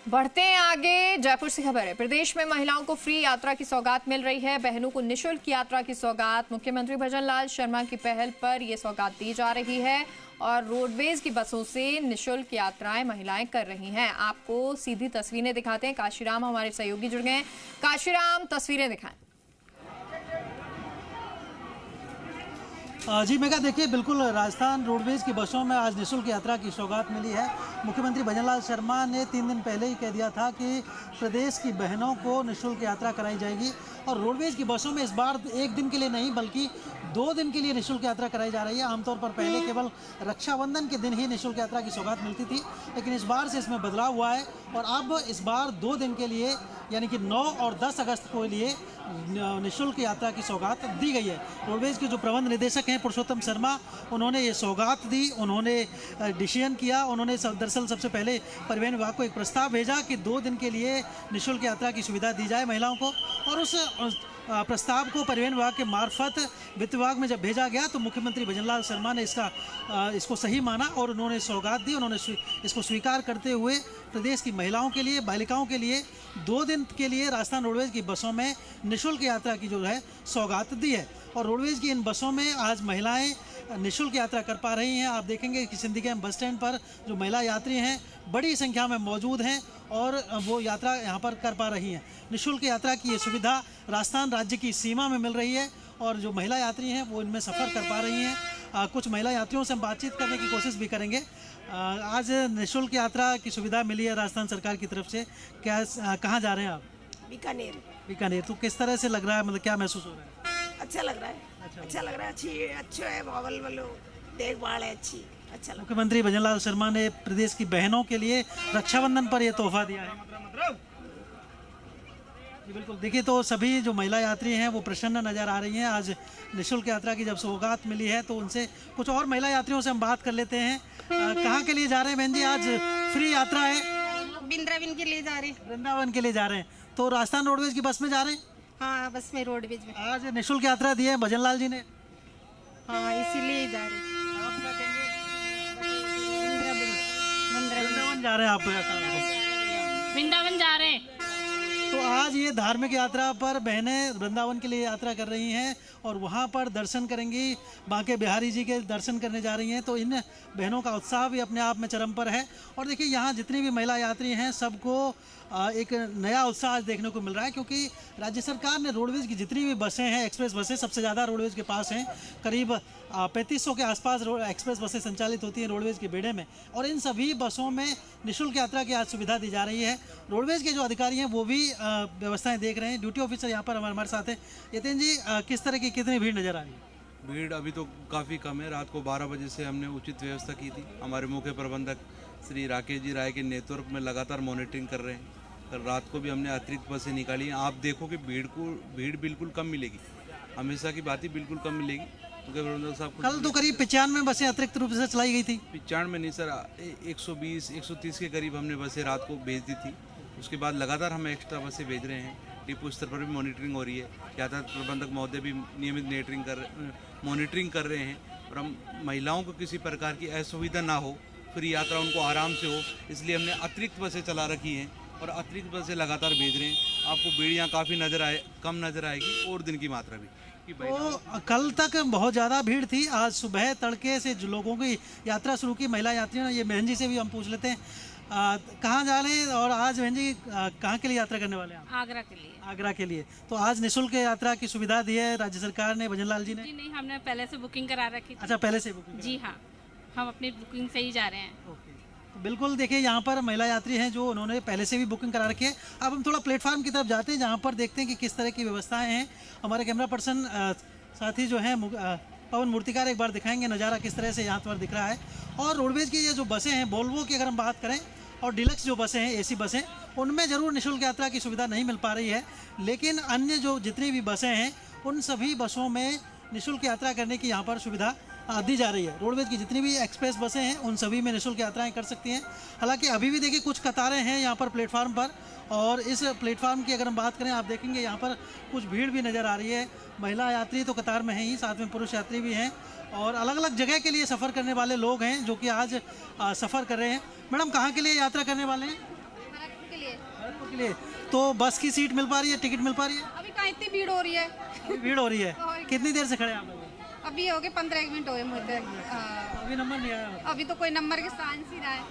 बढ़ते हैं आगे। जयपुर से खबर है, प्रदेश में महिलाओं को फ्री यात्रा की सौगात मिल रही है। बहनों को निशुल्क यात्रा की सौगात। मुख्यमंत्री भजनलाल शर्मा की पहल पर यह सौगात दी जा रही है और रोडवेज की बसों से निशुल्क यात्राएं महिलाएं कर रही हैं। आपको सीधी तस्वीरें दिखाते हैं। काशीराम हमारे सहयोगी जुड़ गए हैं। काशीराम, तस्वीरें दिखाएं। जी मेघा, देखिए बिल्कुल राजस्थान रोडवेज की बसों में आज निःशुल्क यात्रा की सौगात मिली है। मुख्यमंत्री भजनलाल शर्मा ने 3 दिन पहले ही कह दिया था कि प्रदेश की बहनों को निःशुल्क यात्रा कराई जाएगी और रोडवेज की बसों में इस बार 1 दिन के लिए नहीं बल्कि 2 दिन के लिए निःशुल्क यात्रा कराई जा रही है। आमतौर पर पहले केवल रक्षाबंधन के दिन ही निःशुल्क यात्रा की सौगात मिलती थी, लेकिन इस बार से इसमें बदलाव हुआ है और अब इस बार 2 दिन के लिए यानी कि 9 और 10 अगस्त के लिए निःशुल्क यात्रा की सौगात दी गई है। रोडवेज के जो प्रबंध निदेशक हैं पुरुषोत्तम शर्मा, उन्होंने ये सौगात दी, उन्होंने डिसीजन किया। उन्होंने दरअसल सबसे पहले परिवहन विभाग को एक प्रस्ताव भेजा कि 2 दिन के लिए निःशुल्क यात्रा की सुविधा दी जाए महिलाओं को, और उस प्रस्ताव को परिवहन विभाग के मार्फत वित्त विभाग में जब भेजा गया तो मुख्यमंत्री भजनलाल शर्मा ने इसको सही माना और उन्होंने सौगात दी। उन्होंने इसको स्वीकार करते हुए प्रदेश की महिलाओं के लिए, बालिकाओं के लिए 2 दिन के लिए राजस्थान रोडवेज की बसों में निःशुल्क यात्रा की जो है सौगात दी है। और रोडवेज की इन बसों में आज महिलाएं निःशुल्क यात्रा कर पा रही हैं। आप देखेंगे कि सिंधिगैम बस स्टैंड पर जो महिला यात्री हैं बड़ी संख्या में मौजूद हैं और वो यात्रा यहाँ पर कर पा रही हैं। निःशुल्क यात्रा की ये सुविधा राजस्थान राज्य की सीमा में मिल रही है और जो महिला यात्री हैं वो इनमें सफ़र कर पा रही हैं। कुछ महिला यात्रियों से हम बातचीत करने की कोशिश भी करेंगे। आज निःशुल्क यात्रा की सुविधा मिली है राजस्थान सरकार की तरफ से। क्या कहाँ जा रहे हैं आप? बीकानेर। बीकानेर। तो किस तरह से लग रहा है, मतलब क्या महसूस हो रहा है? अच्छा लग रहा है, अच्छा लग रहा है। अच्छा है, माहौल वालों देखभाल है अच्छी, अच्छा लग। मुख्यमंत्री भजनलाल शर्मा ने प्रदेश की बहनों के लिए रक्षाबंधन पर यह तोहफा दिया है। जी बिल्कुल, देखिए तो सभी जो महिला यात्री हैं वो प्रसन्न नज़र आ रही हैं। आज निःशुल्क यात्रा की जब सौगात मिली है तो उनसे कुछ और महिला यात्रियों से हम बात कर लेते हैं। कहाँ के लिए जा रहे हैं बहन जी? आज फ्री यात्रा है। वृंदावन के लिए जा रहे हैं। वृंदावन के लिए जा रहे हैं, तो राजस्थान रोडवेज की बस में जा रहे हैं? हाँ, बस में रोडवेज में। आज निःशुल्क यात्रा दी है भजनलाल जी ने। हाँ, इसीलिए जा रहे हैं। वृंदावन जा रहे हैं आप? वृंदावन जा रहे हैं। तो आज ये धार्मिक यात्रा पर बहनें वृंदावन के लिए यात्रा कर रही हैं और वहाँ पर दर्शन करेंगी, बांके बिहारी जी के दर्शन करने जा रही हैं। तो इन बहनों का उत्साह भी अपने आप में चरम पर है। और देखिए यहाँ जितनी भी महिला यात्री हैं सबको एक नया उत्साह आज देखने को मिल रहा है, क्योंकि राज्य सरकार ने रोडवेज की जितनी भी बसें हैं, एक्सप्रेस बसें सबसे ज़्यादा रोडवेज के पास हैं, करीब 3500 के आसपास एक्सप्रेस बसें संचालित होती हैं रोडवेज के बेड़े में, और इन सभी बसों में निःशुल्क यात्रा की आज सुविधा दी जा रही है। रोडवेज के जो अधिकारी हैं वो भी व्यवस्थाएं देख रहे हैं। ड्यूटी ऑफिसर यहाँ पर हमारे साथ हैं। यतीन जी, किस तरह की कितनी भीड़ नज़र आ रही है? भीड़ अभी तो काफ़ी कम है। रात को 12 बजे से हमने उचित व्यवस्था की थी। हमारे मुख्य प्रबंधक श्री राकेश जी राय के नेतृत्व में लगातार मॉनिटरिंग कर रहे हैं। कल रात को भी हमने अतिरिक्त बसें निकाली हैं। आप देखो कि भीड़ बिल्कुल कम मिलेगी, हमेशा की बात ही बिल्कुल कम मिलेगी। कल तो करीब 95 बसें अतिरिक्त रूप से चलाई गई थी। 95 नहीं सर, 120-130 के करीब हमने बसें रात को भेज दी थी। उसके बाद लगातार हम एक्स्ट्रा बसें भेज रहे हैं। डिपो स्तर पर भी मॉनिटरिंग हो रही है। यातायात प्रबंधक महोदय भी नियमित मॉनिटरिंग कर रहे हैं और हम महिलाओं को किसी प्रकार की असुविधा ना हो, फ्री यात्रा उनको आराम से हो, इसलिए हमने अतिरिक्त बसें चला रखी हैं और अतिरिक्त बसें लगातार भेज रहे हैं। आपको भीड़ यहाँ काफ़ी कम नज़र आएगी और दिन की मात्रा भी। तो कल तक बहुत ज़्यादा भीड़ थी। आज सुबह तड़के से जो लोगों की यात्रा शुरू की महिला यात्रियों ने, ये बहन जी से भी हम पूछ लेते हैं, कहाँ जा रहे हैं और आज बहन जी कहाँ के लिए यात्रा करने वाले हैं? आगरा के लिए। आगरा के लिए। तो आज निःशुल्क यात्रा की सुविधा दी है राज्य सरकार ने, भजनलाल जी ने? जी नहीं, हमने पहले से बुकिंग करा रखी थी। अच्छा, पहले से बुकिंग? जी हाँ, हम अपनी बुकिंग से ही जा रहे हैं। ओके, तो बिल्कुल देखिए यहाँ पर महिला यात्री हैं जो उन्होंने पहले से भी बुकिंग करा रखी है। अब हम थोड़ा प्लेटफार्म की तरफ जाते हैं जहाँ पर देखते हैं कि किस तरह की व्यवस्थाएँ हैं। हमारे कैमरा पर्सन साथी जो हैं पवन मूर्तिकार एक बार दिखाएंगे नज़ारा किस तरह से यहाँ पर दिख रहा है। और रोडवेज की ये जो बसें हैं, वोल्वो की अगर हम बात करें, और डिलक्स जो बसें हैं, एसी बसें, उनमें ज़रूर निःशुल्क यात्रा की सुविधा नहीं मिल पा रही है, लेकिन अन्य जो जितनी भी बसें हैं उन सभी बसों में निःशुल्क यात्रा करने की यहाँ पर सुविधा दी जा रही है। रोडवेज की जितनी भी एक्सप्रेस बसें हैं उन सभी में निःशुल्क यात्राएं कर सकती हैं। हालांकि अभी भी देखिए कुछ कतारें हैं यहाँ पर प्लेटफार्म पर, और इस प्लेटफार्म की अगर हम बात करें, आप देखेंगे यहाँ पर कुछ भीड़ भी नज़र आ रही है। महिला यात्री तो कतार में हैं ही, साथ में पुरुष यात्री भी हैं और अलग अलग जगह के लिए सफ़र करने वाले लोग हैं जो कि आज सफ़र कर रहे हैं। मैडम, कहाँ के लिए यात्रा करने वाले हैं? के लिए। तो बस की सीट मिल पा रही है, टिकट मिल पा रही है? अभी कहाँ इतनी भीड़ हो रही है। अभी भीड़ हो रही है। कितनी देर से खड़े हैं आप लोग? अभी हो गए 15 मिनट हो गए मुझे। अभी नंबर नहीं आया? अभी तो कोई नंबर के चांस ही रहा है।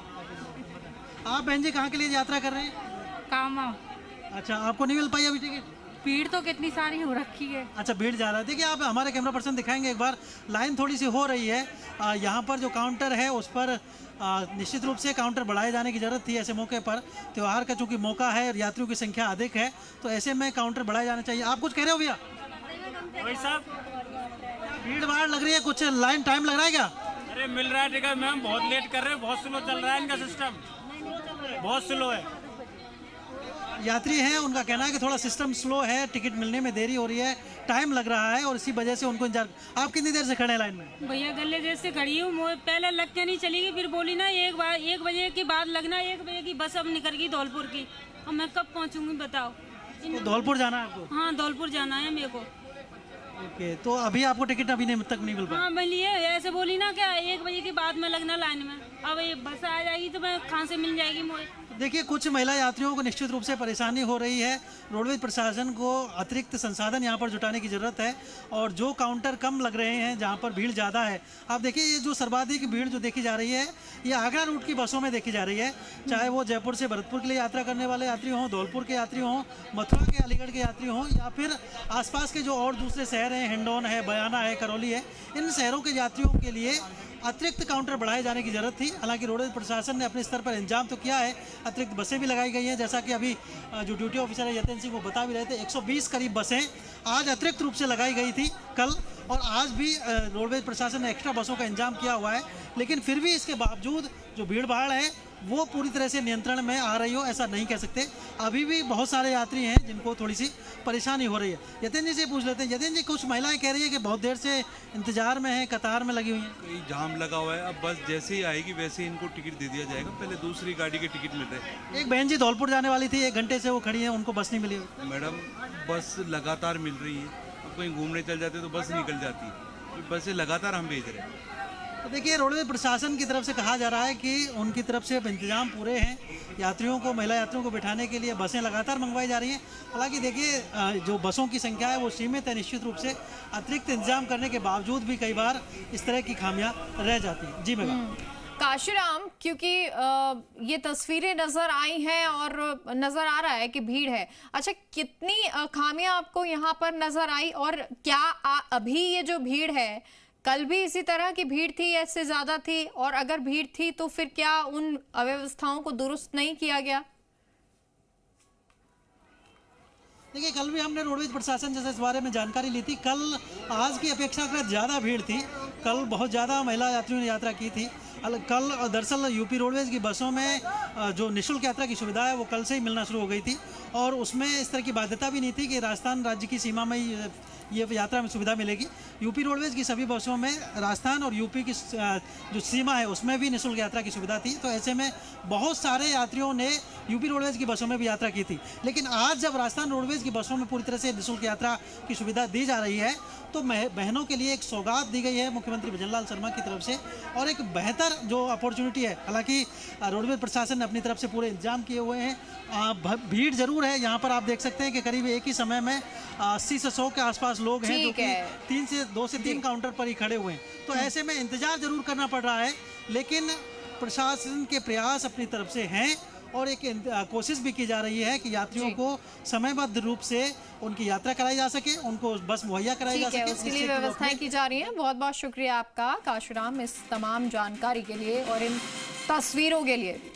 आप बहन जी कहाँ के लिए यात्रा कर रहे हैं? काम अच्छा, आपको नहीं मिल पाई अभी टिकट? भीड़ तो कितनी सारी हो रखी है। अच्छा, भीड़ जा रहा है। देखिए, आप हमारे कैमरा पर्सन दिखाएंगे एक बार, लाइन थोड़ी सी हो रही है। यहाँ पर जो काउंटर है उस पर निश्चित रूप से काउंटर बढ़ाए जाने की ज़रूरत थी ऐसे मौके पर। त्यौहार का चूंकि मौका है और यात्रियों की संख्या अधिक है, तो ऐसे में काउंटर बढ़ाए जाने चाहिए। आप कुछ कह रहे हो भैया? भाई साहब, भीड़ भाड़ लग रही है, कुछ लाइन टाइम लग रहा है क्या? अरे मिल रहा है टिकट मैम, बहुत लेट कर रहे हैं, बहुत स्लो चल रहा है इनका सिस्टम, बहुत स्लो है। यात्री हैं, उनका कहना है कि थोड़ा सिस्टम स्लो है, टिकट मिलने में देरी हो रही है, टाइम लग रहा है और इसी वजह से उनको इंतजार। आप कितनी देर से खड़े हैं लाइन में? भैया गले देर से खड़ी हूँ, पहले लग के नहीं चली गई, फिर बोली ना 1 बजे के बाद लगना, 1 बजे की बस अब निकल गई धौलपुर की। अब मैं कब पहुँचूंगी बताओ? तो धौलपुर जाना है आपको? हाँ धौलपुर जाना है मेरे को। ओके, तो अभी आपको टिकट अभी तक नहीं मिल पाया? हाँ मिली है, ऐसे बोली ना क्या 1 बजे के बाद में लगना लाइन में। अब ये बस आ जाएगी तो मैं कहाँ से मिल जाएगी मुझे? देखिए, कुछ महिला यात्रियों को निश्चित रूप से परेशानी हो रही है। रोडवेज प्रशासन को अतिरिक्त संसाधन यहाँ पर जुटाने की ज़रूरत है और जो काउंटर कम लग रहे हैं जहाँ पर भीड़ ज़्यादा है। आप देखिए, ये जो सर्वाधिक भीड़ जो देखी जा रही है ये आगरा रूट की बसों में देखी जा रही है, चाहे वो जयपुर से भरतपुर के लिए यात्रा करने वाले यात्री हों, धौलपुर के यात्री हों, मथुरा के अलीगढ़ के यात्री हों, या फिर आसपास के जो और दूसरे शहर हैं, हिंडौन है, बयाना है, करौली है, इन शहरों के यात्रियों के लिए अतिरिक्त काउंटर बढ़ाए जाने की ज़रूरत थी। हालांकि रोडवेज प्रशासन ने अपने स्तर पर इंतजाम तो किया है, अतिरिक्त बसें भी लगाई गई हैं। जैसा कि अभी जो ड्यूटी ऑफिसर है यतिन सिंह वो बता भी रहे थे, 120 करीब बसें आज अतिरिक्त रूप से लगाई गई थी कल, और आज भी रोडवेज प्रशासन ने एक्स्ट्रा बसों का इंतजाम किया हुआ है। लेकिन फिर भी इसके बावजूद जो भीड़ भाड़ है वो पूरी तरह से नियंत्रण में आ रही हो ऐसा नहीं कह सकते। अभी भी बहुत सारे यात्री हैं जिनको थोड़ी सी परेशानी हो रही है। यतिन जी से पूछ लेते हैं। यतिन जी, कुछ महिलाएं कह रही है कि बहुत देर से इंतजार में है, कतार में लगी हुई हैं। कहीं जाम लगा हुआ है, अब बस जैसे ही आएगी वैसे ही इनको टिकट दे दिया जाएगा। पहले दूसरी गाड़ी के टिकट मिल रहे हैं। एक बहन जी धौलपुर जाने वाली थी, 1 घंटे से वो खड़ी है, उनको बस नहीं मिली। मैडम, बस लगातार मिल रही है। अब कहीं घूमने चल जाते तो बस निकल जाती है, बसें लगातार हम भेज रहे हैं। तो देखिए, रोडवेज प्रशासन की तरफ से कहा जा रहा है कि उनकी तरफ से इंतजाम पूरे हैं, यात्रियों को, महिला यात्रियों को बिठाने के लिए बसें लगातार मंगवाई जा रही हैं। हालांकि देखिए, जो बसों की संख्या है वो सीमित है, निश्चित रूप से अतिरिक्त इंतजाम करने के बावजूद भी कई बार इस तरह की खामियां रह जाती हैं। जी मैडम। काशीराम, क्योंकि ये तस्वीरें नजर आई हैं और नजर आ रहा है कि भीड़ है। अच्छा, कितनी खामियां आपको यहाँ पर नजर आई और क्या अभी ये जो भीड़ है, कल भी इसी तरह की भीड़ थी या इससे ज्यादा थी? और अगर भीड़ थी तो फिर क्या उन अव्यवस्थाओं को दुरुस्त नहीं किया गया? देखिए, कल भी हमने रोडवेज प्रशासन जैसे इस बारे में जानकारी ली थी। कल आज की अपेक्षाकृत ज़्यादा भीड़ थी। कल बहुत ज़्यादा महिला यात्रियों ने यात्रा की थी। कल दरअसल यूपी रोडवेज की बसों में जो निःशुल्क यात्रा की सुविधा है वो कल से ही मिलना शुरू हो गई थी और उसमें इस तरह की बाध्यता भी नहीं थी कि राजस्थान राज्य की सीमा में ये यात्रा में सुविधा मिलेगी। यूपी रोडवेज की सभी बसों में राजस्थान और यूपी की जो सीमा है उसमें भी निःशुल्क यात्रा की सुविधा थी। तो ऐसे में बहुत सारे यात्रियों ने यूपी रोडवेज की बसों में भी यात्रा की थी। लेकिन आज जब राजस्थान रोडवेज की बसों में पूरी तरह से निःशुल्क यात्रा की सुविधा दी जा रही है तो बहनों के लिए एक सौगात दी गई है मुख्यमंत्री भजनलाल शर्मा की तरफ से और एक बेहतर जो अपॉर्चुनिटी है। हालांकि रोडवेज प्रशासन ने अपनी तरफ से पूरे इंतजाम किए हुए हैं। भीड़ जरूर है यहाँ पर, आप देख सकते हैं कि करीब एक ही समय में 80 से 100 के आसपास लोग हैं जो कि 2 से 3 काउंटर पर ही खड़े हुए हैं। तो ऐसे में इंतजार जरूर करना पड़ रहा है, लेकिन प्रशासन के प्रयास अपनी तरफ से हैं और एक कोशिश भी की जा रही है कि यात्रियों को समयबद्ध रूप से उनकी यात्रा कराई जा सके, उनको बस मुहैया कराई जा सके। उसके लिए व्यवस्थाएं की जा रही हैं। बहुत बहुत शुक्रिया आपका काशीराम इस तमाम जानकारी के लिए और इन तस्वीरों के लिए भी।